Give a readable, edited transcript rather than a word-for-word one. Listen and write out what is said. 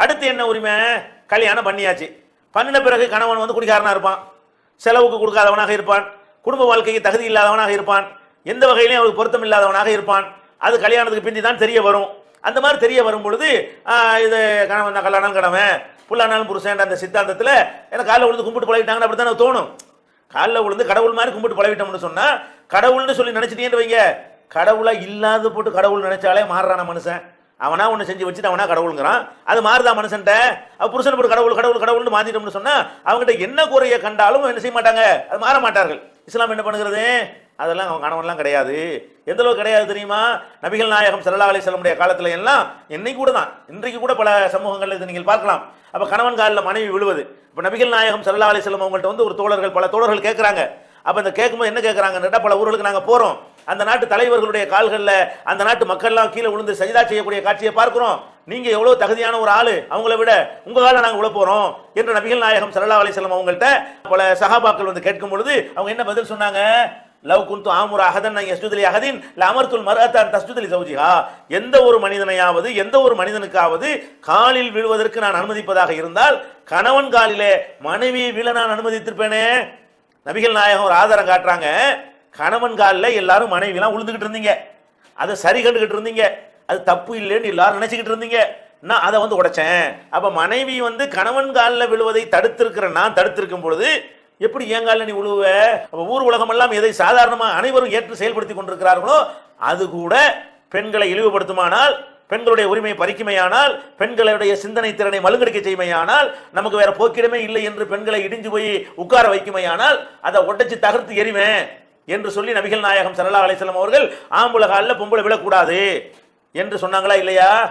அடுத்து என்ன உரிமை? கல்யாணம் பண்ணியாச்சு. பண்ணின பிறகு கணவன் வந்து குடிகாரனா இருப்பான், செலவுக்கு கொடுக்காதவனாக இருப்பான், குடும்ப வாழ்க்கைக்கு தகுதி இல்லாதவனாக இருப்பான், எந்த வகையிலையும் அவருக்கு பொருத்தம் இல்லாதவனாக இருப்பான். அது கல்யாணத்துக்கு பிந்தி தான் தெரிய வரும். அந்த மாதிரி தெரிய வரும் பொழுது இது கணவன் கல்யாணம் கடமை, புல்லானாலும் புருஷன் அந்த சித்தாந்தத்தில் எனக்கு காலைல விழுந்து கும்பிட்டு பழகிட்டாங்கன்னு அப்படி தானே தோணும். காலில் விழுந்து கடவுள் மாதிரி கும்பிட்டு பழகிட்டோம்னு சொன்னா கடவுள்னு சொல்லி நினைச்சிட்டேன்னு வைங்க, கடவுளா இல்லாத போட்டு கடவுள் நினைச்சாலே மாறுறான மனுஷன். அவனா ஒன்று செஞ்சு வச்சுட்டு அவனா கடவுளுங்கிறான். அது மாறுதா மனுஷன்ட்ட? புருஷன் போட்டு கடவுள் கடவுள் கடவுள்னு மாத்திட்டோம்னு சொன்னா அவங்ககிட்ட என்ன குறைய கண்டாலும் என்ன செய்ய மாட்டாங்க, அது மாற மாட்டார்கள். இஸ்லாம் என்ன பண்ணுகிறது? அதெல்லாம் அவன் கணவன்லாம் கிடையாது. எந்த அளவுக்கு கிடையாது தெரியுமா? நபிகள் நாயகம் ஸல்லல்லாஹு அலைஹி வஸல்லம் காலத்துல எல்லாம் இன்னைக்கு கூட தான், இன்றைக்கு கூட பல சமூகங்கள் இதை நீங்கள் பார்க்கலாம். அப்ப கணவன் காலில் மனைவி விழுவது. இப்ப நபிகள் நாயகம் ஸல்லல்லாஹு அலைஹி வஸல்லம் அவங்கள்ட்ட வந்து ஒரு பல தோழர்கள் கேட்கறாங்க. அப்ப இந்த கேட்கும்போது என்ன கேட்கறாங்கன்னு, பல ஊர்களுக்கு நாங்க போறோம், அந்த நாட்டு தலைவர்களுடைய கால்கள்ல அந்த நாட்டு மக்கள்லாம் கீழே விழுந்து சஜிதா செய்யக்கூடிய காட்சியை பார்க்கிறோம். நீங்க எவ்வளவு தகுதியான ஒரு ஆளு, அவங்கள விட உங்க கால நாங்க விழ போறோம் என்று நபிகள் நாயகம் ஸல்லல்லாஹு அலைஹி வஸல்லம் அவங்கள்ட்ட பல சஹாபாக்கள் வந்து கேட்கும் பொழுது அவங்க என்ன பதில் சொன்னாங்க? லவ் குன்து ஆமுர அஹதன் யஸ்ஜுது லி அஹதின் லஅமர்துல் மர்அத அன் தஸ்ஜுது லி ஜௌஜிஹா. எந்த ஒரு மனிதனையாவது எந்த ஒரு மனிதனுக்காவது காலில் விழுவதற்கு நான் அனுமதிப்பதாக இருந்தால் கணவன் காலிலே மனைவியை விழ நான் அனுமதித்திருப்பேனே. நபிகள் நாயகம் ஒரு ஆதாரம் காட்டுறாங்க. கணவன் காலில் எல்லாரும் மனைவிலாம் விழுந்துகிட்டு இருந்தீங்க, அதை சரி கண்டுகிட்டு இருந்தீங்க, அது தப்பு இல்லைன்னு எல்லாரும் நினைச்சுக்கிட்டு இருந்தீங்க. நான் அதை வந்து உடைச்சேன். அப்ப மனைவி வந்து கணவன் காலில் விழுவதை நான் தடுத்திருக்கும் பொழுது எப்படி என் காலில் நீ விழுவ? அப்ப ஊர் உலகம் எல்லாம் எதை சாதாரணமாக அனைவரும் ஏற்று செயல்படுத்தி கொண்டிருக்கிறார்களோ அது கூட பெண்களை இழிவுபடுத்துமானால், பெண்களுடைய உரிமையை பறிக்குமையானால், பெண்களுடைய சிந்தனை திறனை மழுங்கடிக்க செய்மையானால், நமக்கு வேற போக்கிடமே இல்லை என்று பெண்களை இடிஞ்சு போய் உட்கார வைக்குமையானால் அதை உடைச்சு தகர்த்து எறிவேன் என்று சொல்லி நபிகள் நாயகம் ஸல்லல்லாஹு அலைஹி வஸல்லம் அவர்கள் ஆம்புல காலில் பொம்பளை விழக்கூடாது என்று சொன்னாங்களா இல்லையா?